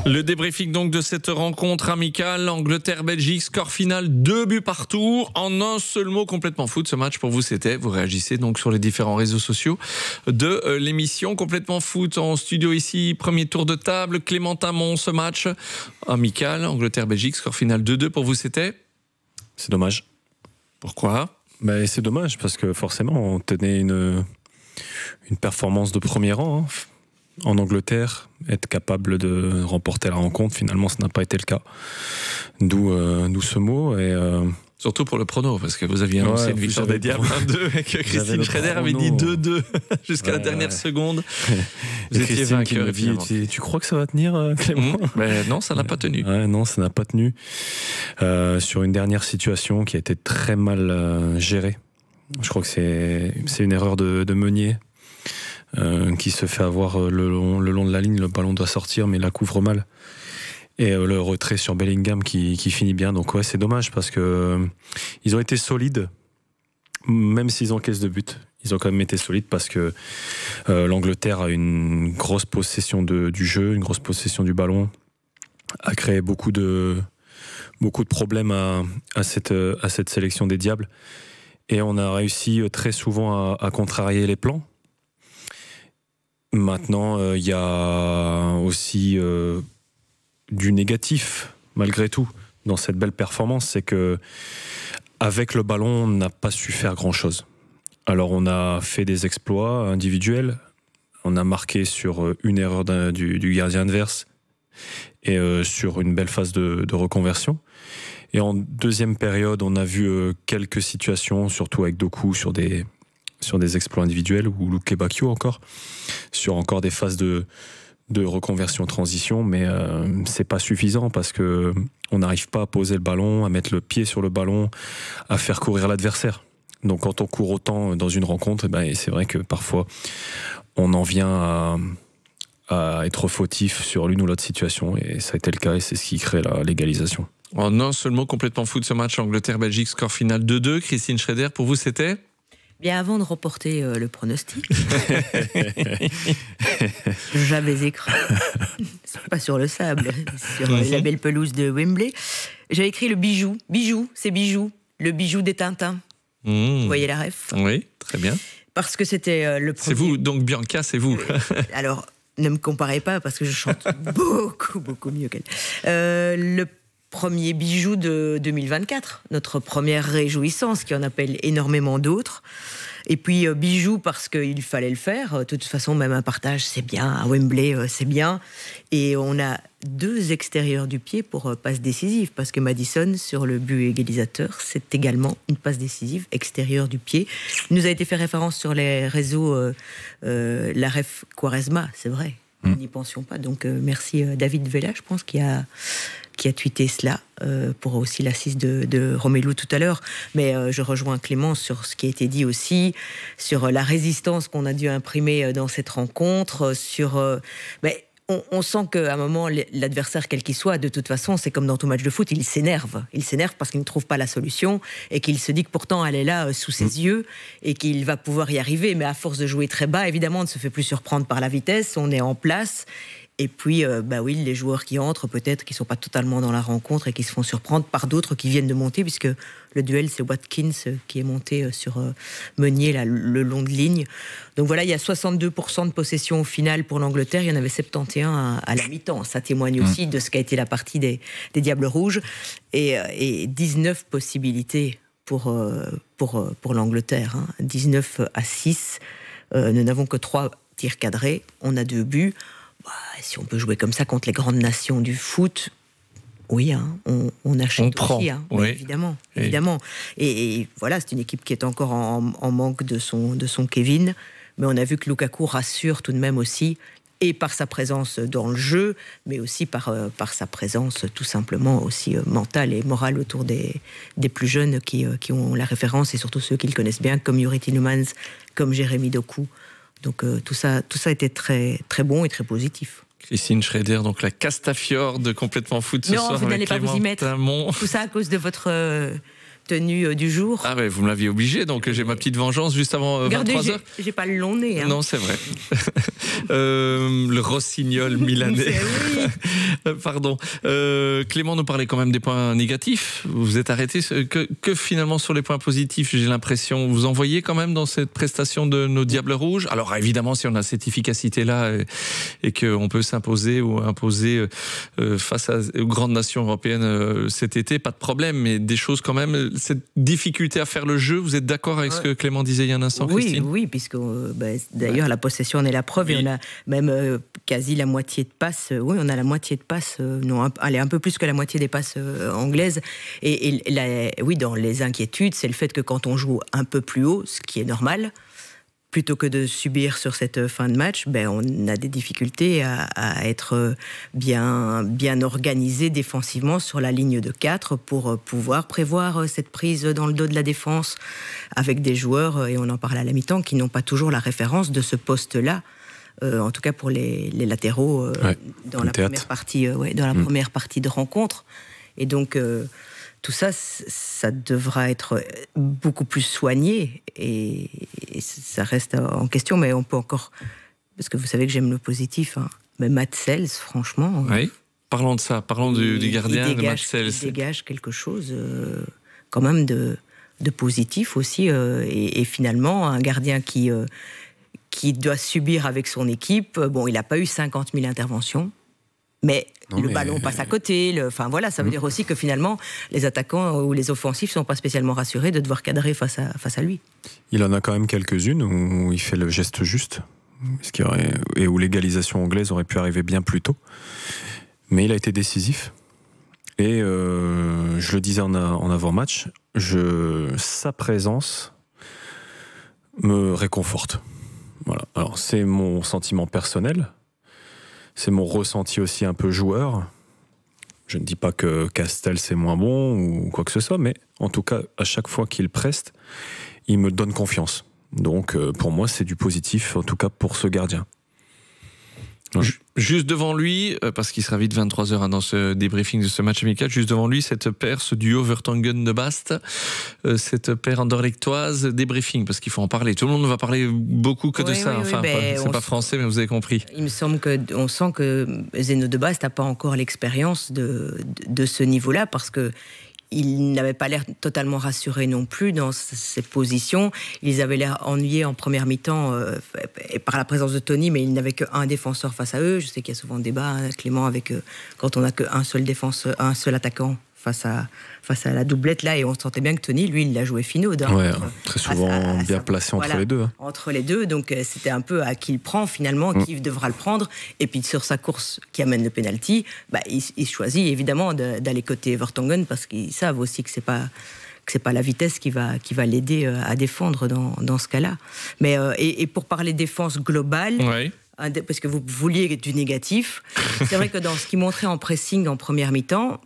Le débriefing donc de cette rencontre amicale, Angleterre-Belgique, score final 2 buts partout. En un seul mot, complètement foot, ce match pour vous c'était, vous réagissez donc sur les différents réseaux sociaux de l'émission Complètement foot. En studio ici, premier tour de table, Clément Amon, ce match amical, Angleterre-Belgique, score final 2-2 pour vous c'était? C'est dommage. Pourquoi? C'est dommage parce que forcément on tenait une performance de premier rang, hein. En Angleterre, être capable de remporter la rencontre, finalement, ça n'a pas été le cas. D'où ce mot. Surtout pour le prono, parce que vous aviez annoncé une victoire des Diables 1-2 et que Christine Schreder avait dit 2-2 jusqu'à la dernière seconde. Vous étiez vainqueur, évidemment. Tu crois que ça va tenir, Clément? Non, ça n'a pas tenu. Non, ça n'a pas tenu. Sur une dernière situation qui a été très mal gérée. Je crois que c'est une erreur de Meunier. Qui se fait avoir le long de la ligne, le ballon doit sortir mais il la couvre mal, et le retrait sur Bellingham qui finit bien. Donc ouais, c'est dommage parce que ils ont été solides, même s'ils encaissent de but, ils ont quand même été solides parce que l'Angleterre a une grosse possession du jeu, une grosse possession du ballon, a créé beaucoup de problèmes à cette sélection des Diables, et on a réussi très souvent à contrarier les plans. Maintenant, il y a aussi du négatif, malgré tout, dans cette belle performance, c'est que avec le ballon, on n'a pas su faire grand-chose. Alors, on a fait des exploits individuels, on a marqué sur une erreur du gardien adverse et sur une belle phase de reconversion. Et en deuxième période, on a vu quelques situations, surtout avec Doku, sur des exploits individuels, ou Luke Bacchio sur encore des phases de reconversion transition, mais c'est pas suffisant parce que on n'arrive pas à poser le ballon, à mettre le pied sur le ballon, à faire courir l'adversaire. Donc quand on court autant dans une rencontre, c'est vrai que parfois on en vient à être fautif sur l'une ou l'autre situation, et ça a été le cas, et c'est ce qui crée la légalisation. En un seul mot, complètement foot, ce match Angleterre-Belgique, score final 2-2. Christine Schreder, pour vous c'était? Bien, avant de reporter le pronostic, j'avais écrit, pas sur le sable, sur la belle pelouse de Wembley, j'avais écrit le bijou, c'est bijou, le bijou des Tintins. Vous voyez la ref? Oui, très bien. Parce que c'était le premier... C'est vous, donc Bianca, c'est vous. Alors, ne me comparez pas parce que je chante beaucoup mieux qu'elle. Le premier bijou de 2024, notre première réjouissance qui en appelle énormément d'autres. Et puis bijou parce qu'il fallait le faire. De toute façon, même un partage, c'est bien. À Wembley, c'est bien. Et on a 2 extérieurs du pied pour passe décisive, parce que Maddison, sur le but égalisateur, c'est également une passe décisive extérieure du pied. Il nous a été fait référence sur les réseaux la ref Quaresma, c'est vrai. Nous n'y pensions pas. Donc merci David Vella, je pense, qui a tweeté cela, pour aussi l'assise de Romelu tout à l'heure. Mais je rejoins Clément sur ce qui a été dit aussi, sur la résistance qu'on a dû imprimer dans cette rencontre, on sent qu'à un moment, l'adversaire, quel qu'il soit, de toute façon, c'est comme dans tout match de foot, il s'énerve. Il s'énerve parce qu'il ne trouve pas la solution et qu'il se dit que pourtant, elle est là sous ses yeux et qu'il va pouvoir y arriver. Mais à force de jouer très bas, évidemment, on ne se fait plus surprendre par la vitesse. On est en place. Et puis, oui, les joueurs qui entrent, peut-être, qui ne sont pas totalement dans la rencontre et qui se font surprendre par d'autres qui viennent de monter, puisque le duel, c'est Watkins qui est monté sur Meunier, là, le long de ligne. Donc voilà, il y a 62% de possession au final pour l'Angleterre. Il y en avait 71 à la mi-temps. Ça témoigne aussi de ce qu'a été la partie des Diables Rouges. Et 19 possibilités pour l'Angleterre. 19-6. Nous n'avons que 3 tirs cadrés. On a 2 buts. Si on peut jouer comme ça contre les grandes nations du foot, oui, on achète, on prend, aussi, oui. Évidemment. Et voilà, c'est une équipe qui est encore en manque de son Kevin, mais on a vu que Lukaku rassure tout de même aussi, et par sa présence dans le jeu, mais aussi par sa présence tout simplement aussi mentale et morale autour des plus jeunes qui ont la référence, et surtout ceux qui le connaissent bien, comme Yuri Tielemans, comme Jérémy Doku. Donc tout ça a été très, très bon et très positif. Christine Schreder, donc la Castafiore de Complètement Foot ce soir. Non, vous n'allez pas vous y mettre. Amon. Tout ça à cause de votre tenue du jour. Ah, mais vous me l'aviez obligé, donc j'ai ma petite vengeance juste avant 23h. J'ai pas le long nez. Hein. Non, c'est vrai. Le rossignol milanais. Pardon. Clément nous parlait quand même des points négatifs. Vous êtes arrêté que finalement sur les points positifs, j'ai l'impression. Vous en voyez quand même dans cette prestation de nos Diables Rouges. Alors évidemment, si on a cette efficacité-là et qu'on peut s'imposer ou imposer face aux grandes nations européennes cet été, pas de problème. Mais des choses quand même, cette difficulté à faire le jeu, vous êtes d'accord avec ce que Clément disait il y a un instant, Christine ? Oui, puisque d'ailleurs la possession en est la preuve. Oui. Et on a même quasi la moitié de passes. Oui, on a la moitié de passes. Un peu plus que la moitié des passes anglaises. Oui, dans les inquiétudes, c'est le fait que quand on joue un peu plus haut, ce qui est normal, plutôt que de subir sur cette fin de match, on a des difficultés à être bien organisé défensivement sur la ligne de 4 pour pouvoir prévoir cette prise dans le dos de la défense avec des joueurs, et on en parle à la mi-temps, qui n'ont pas toujours la référence de ce poste-là. En tout cas pour les latéraux dans la première partie, première partie de rencontre. Et donc tout ça, ça devra être beaucoup plus soigné, et ça reste en question, mais on peut encore, parce que vous savez que j'aime le positif, hein, mais Mats Sels, franchement... Oui, parlons de ça, parlons du gardien de Mats Sels. Il dégage quelque chose quand même de positif aussi, et finalement un gardien qui doit subir avec son équipe. Bon, il n'a pas eu 50 000 interventions, mais ballon passe à côté. Ça veut dire aussi que finalement, les attaquants ou les offensifs ne sont pas spécialement rassurés de devoir cadrer face à lui. Il en a quand même quelques-unes où il fait le geste juste, et où l'égalisation anglaise aurait pu arriver bien plus tôt. Mais il a été décisif. Et je le disais en avant-match, sa présence me réconforte. Voilà. Alors c'est mon sentiment personnel, c'est mon ressenti aussi un peu joueur. Je ne dis pas que Castel c'est moins bon ou quoi que ce soit, mais en tout cas à chaque fois qu'il preste, il me donne confiance. Donc pour moi c'est du positif, en tout cas pour ce gardien. Ouais. Juste devant lui, parce qu'il sera vite 23h dans ce débriefing de ce match amical, juste devant lui, cette paire, ce duo Vertonghen de Bast, cette paire anderlechtoise, débriefing, parce qu'il faut en parler. Tout le monde ne va parler beaucoup que de ça. C'est pas français, mais vous avez compris. Il me semble qu'on sent que Zeno de Bast n'a pas encore l'expérience de ce niveau-là, parce que il n'avait pas l'air totalement rassuré non plus dans ses positions. Ils avaient l'air ennuyés en première mi-temps par la présence de Tony, mais ils n'avaient qu'un défenseur face à eux. Je sais qu'il y a souvent un débat, Clément, avec quand on n'a qu'un seul défenseur, un seul attaquant face à la doublette là, et on sentait bien que Tony, lui, il l'a joué finaude. Très souvent bien placé entre les deux. Entre les deux, donc c'était un peu à qui le prend finalement, qui devra le prendre. Et puis sur sa course qui amène le penalty, il choisit évidemment d'aller côté Vertonghen, parce qu'ils savent aussi que c'est pas la vitesse qui va l'aider à défendre dans ce cas-là. Mais et pour parler défense globale. Oui. Parce que vous vouliez du négatif, c'est vrai que dans ce qu'il montrait en pressing en première mi-temps,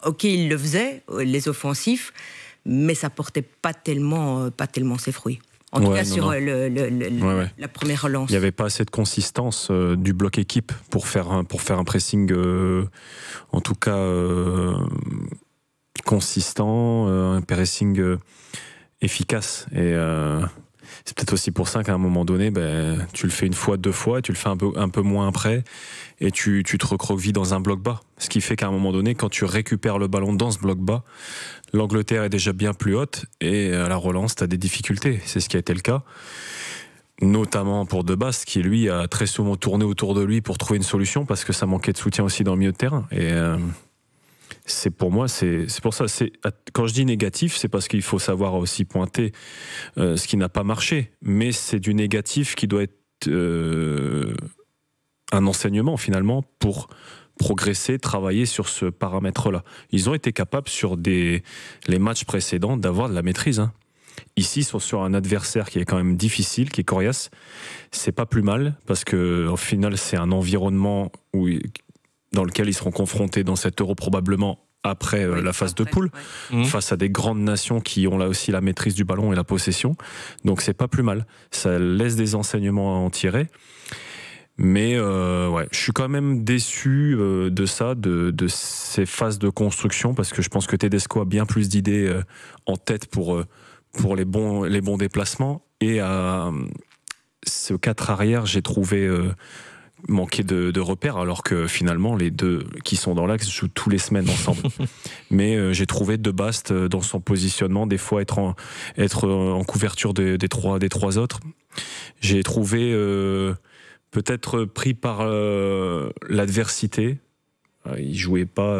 ok, il le faisait, les offensifs, mais ça portait pas tellement ses fruits. En tout cas, sur la première relance. Il n'y avait pas assez de consistance du bloc équipe pour faire un pressing, en tout cas consistant, un pressing efficace. Et c'est peut-être aussi pour ça qu'à un moment donné, tu le fais une fois, deux fois, et tu le fais un peu moins après, et tu te recroquevilles dans un bloc bas. Ce qui fait qu'à un moment donné, quand tu récupères le ballon dans ce bloc bas, l'Angleterre est déjà bien plus haute, et à la relance, tu as des difficultés. C'est ce qui a été le cas, notamment pour De Bast, qui lui a très souvent tourné autour de lui pour trouver une solution, parce que ça manquait de soutien aussi dans le milieu de terrain. Et c'est pour moi, c'est pour ça. Quand je dis négatif, c'est parce qu'il faut savoir aussi pointer ce qui n'a pas marché. Mais c'est du négatif qui doit être un enseignement finalement pour progresser, travailler sur ce paramètre-là. Ils ont été capables sur les matchs précédents d'avoir de la maîtrise. Ici, ils sont sur un adversaire qui est quand même difficile, qui est coriace. C'est pas plus mal parce que au final, c'est un environnement dans lequel ils seront confrontés dans cet Euro probablement après la phase de poule, face à des grandes nations qui ont là aussi la maîtrise du ballon et la possession. Donc c'est pas plus mal. Ça laisse des enseignements à en tirer. Mais ouais, je suis quand même déçu de ça, de ces phases de construction, parce que je pense que Tedesco a bien plus d'idées en tête pour les bons déplacements. Et ce 4 arrière, j'ai trouvé manquer de repères, alors que finalement les deux qui sont dans l'axe jouent tous les semaines ensemble. Mais j'ai trouvé De Bast dans son positionnement des fois être en couverture des trois autres. J'ai trouvé peut-être pris par l'adversité. Il jouait pas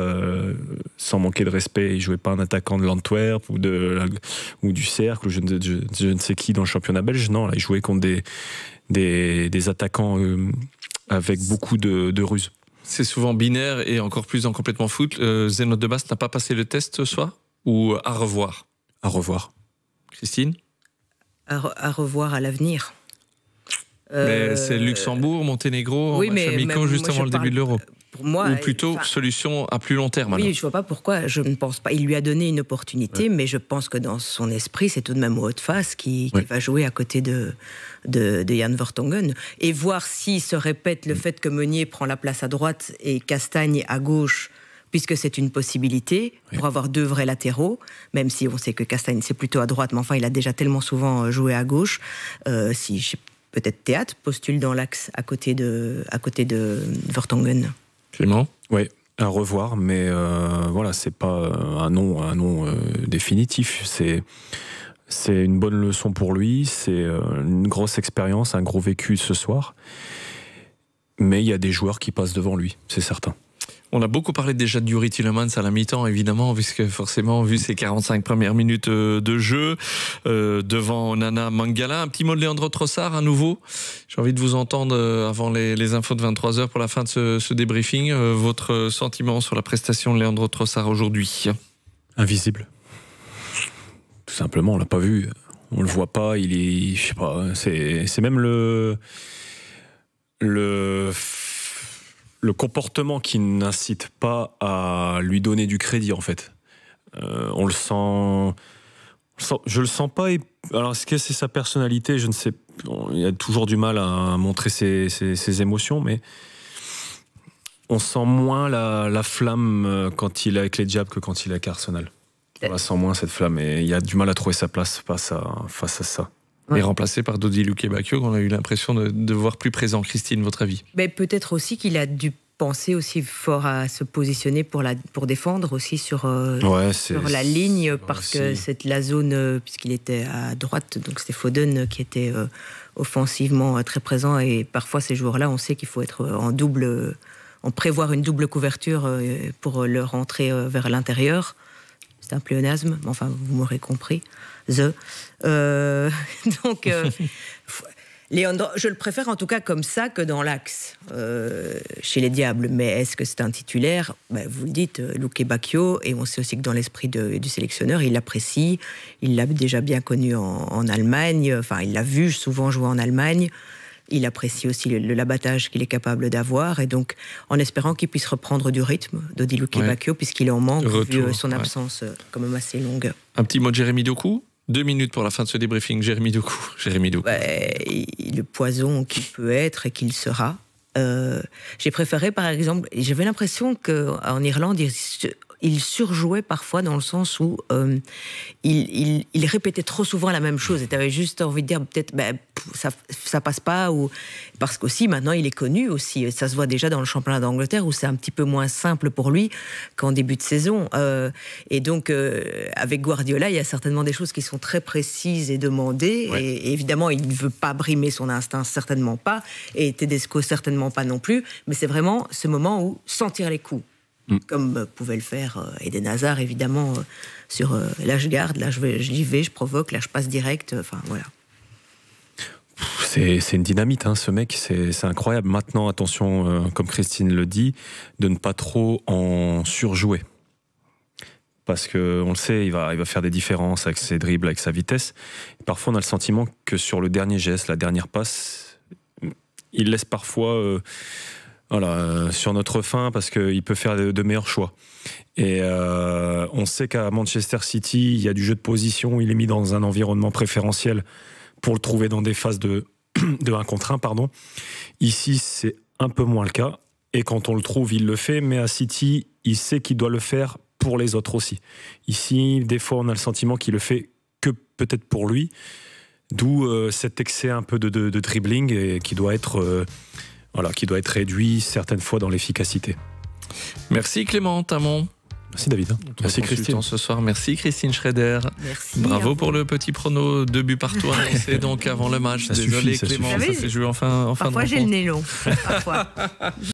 sans manquer de respect, il jouait pas un attaquant de l'Antwerp ou du Cercle ou je ne sais qui dans le championnat belge. Non, là, il jouait contre des attaquants avec beaucoup de ruse. C'est souvent binaire et encore plus dans Complètement Foot. Zeno De Bast n'a pas passé le test ce soir ou à revoir? À revoir. Christine? À revoir à l'avenir. Mais c'est Luxembourg, Monténégro, oui, match amicaux juste avant le début de l'Euro. Pour moi, ou plutôt solution à plus long terme. Oui, je vois pas pourquoi. Je ne pense pas. Il lui a donné une opportunité, mais je pense que dans son esprit, c'est tout de même Wout Faes qui va jouer à côté de Jan Vertonghen. Et voir s'il se répète le fait que Meunier prend la place à droite et Castagne à gauche, puisque c'est une possibilité pour avoir deux vrais latéraux, même si on sait que Castagne c'est plutôt à droite, mais enfin il a déjà tellement souvent joué à gauche. Peut-être Théâtre postule dans l'axe à côté de Vertonghen. Clément ? Oui, à revoir, mais voilà, c'est pas un nom définitif. C'est une bonne leçon pour lui, c'est une grosse expérience, un gros vécu ce soir. Mais il y a des joueurs qui passent devant lui, c'est certain. On a beaucoup parlé déjà de Youri Tielemans à la mi-temps, évidemment, puisque forcément, vu ses 45 premières minutes de jeu, devant Nana Mangala. Un petit mot de Leandro Trossard, à nouveau. J'ai envie de vous entendre avant les infos de 23h pour la fin de ce débriefing. Votre sentiment sur la prestation de Leandro Trossard aujourd'hui? Invisible. Tout simplement, on l'a pas vu. On le voit pas, il est... Je sais pas, c'est même le comportement qui n'incite pas à lui donner du crédit, en fait. On le sent... Je le sens pas... Alors, est-ce que c'est sa personnalité? Je ne sais... Il a toujours du mal à montrer ses émotions, mais on sent moins la flamme quand il est avec les Diables que quand il est avec Arsenal. On sent moins cette flamme et il a du mal à trouver sa place face à ça. Et remplacé par Dodi Lukebakio, qu'on a eu l'impression de voir plus présent. Christine, votre avis? Mais peut-être aussi qu'il a dû penser aussi fort à se positionner pour défendre aussi sur la ligne, parce que c'est la zone, puisqu'il était à droite, donc c'était Foden qui était offensivement très présent, et parfois ces joueurs-là, on sait qu'il faut être en prévoir une double couverture pour leur rentrer vers l'intérieur. C'est un pléonasme, mais enfin, vous m'aurez compris. Donc, Leandro, je le préfère en tout cas comme ça que dans l'axe, chez les Diables. Mais est-ce que c'est un titulaire? Vous le dites, Lukebakio, et on sait aussi que dans l'esprit du sélectionneur, il l'apprécie. Il l'a déjà bien connu en Allemagne, enfin, il l'a vu souvent jouer en Allemagne. Il apprécie aussi l'abattage qu'il est capable d'avoir, et donc en espérant qu'il puisse reprendre du rythme, Dodi Lukebakio, puisqu'il en manque, vu son absence quand même assez longue. Un petit mot de Jérémy Doku? 2 minutes pour la fin de ce débriefing. Jérémy Doku. Le poison qu'il peut être et qu'il sera. J'ai préféré, par exemple, j'avais l'impression qu'en Irlande, il surjouait parfois dans le sens où il répétait trop souvent la même chose. Et tu avais juste envie de dire, peut-être, ça passe pas. Ou... Parce qu'aussi, maintenant, il est connu aussi. Ça se voit déjà dans le championnat d'Angleterre, où c'est un petit peu moins simple pour lui qu'en début de saison. Et donc, avec Guardiola, il y a certainement des choses qui sont très précises et demandées. Ouais. Et évidemment, il ne veut pas brimer son instinct, certainement pas. Et Tedesco, certainement pas non plus. Mais c'est vraiment ce moment où sentir les coups. Comme pouvait le faire Eden Hazard, évidemment, sur là je garde, là j'y vais, je provoque, là je passe direct, enfin voilà. C'est une dynamite, hein, ce mec, c'est incroyable. Maintenant, attention, comme Christine le dit, de ne pas trop en surjouer. Parce qu'on le sait, il va faire des différences avec ses dribbles, avec sa vitesse. Et parfois, on a le sentiment que sur le dernier geste, la dernière passe, il laisse parfois... sur notre fin, parce qu'il peut faire de meilleurs choix. Et on sait qu'à Manchester City, il y a du jeu de position, il est mis dans un environnement préférentiel pour le trouver dans des phases de de 1 contre 1, pardon. Ici, c'est un peu moins le cas. Et quand on le trouve, il le fait. Mais à City, il sait qu'il doit le faire pour les autres aussi. Ici, des fois, on a le sentiment qu'il le fait que peut-être pour lui. D'où cet excès un peu de dribbling et qui doit être réduit certaines fois dans l'efficacité. Merci Clément Tamon. Merci David. Merci Christine. Ce soir. Merci Christine Schrader. Merci. Bravo pour le petit prono 2 buts partout annoncé donc avant le match. Ça Désolé suffit, Clément, ça ça s'est joué en fin de rencontre. Parfois j'ai le nez long. Parfois.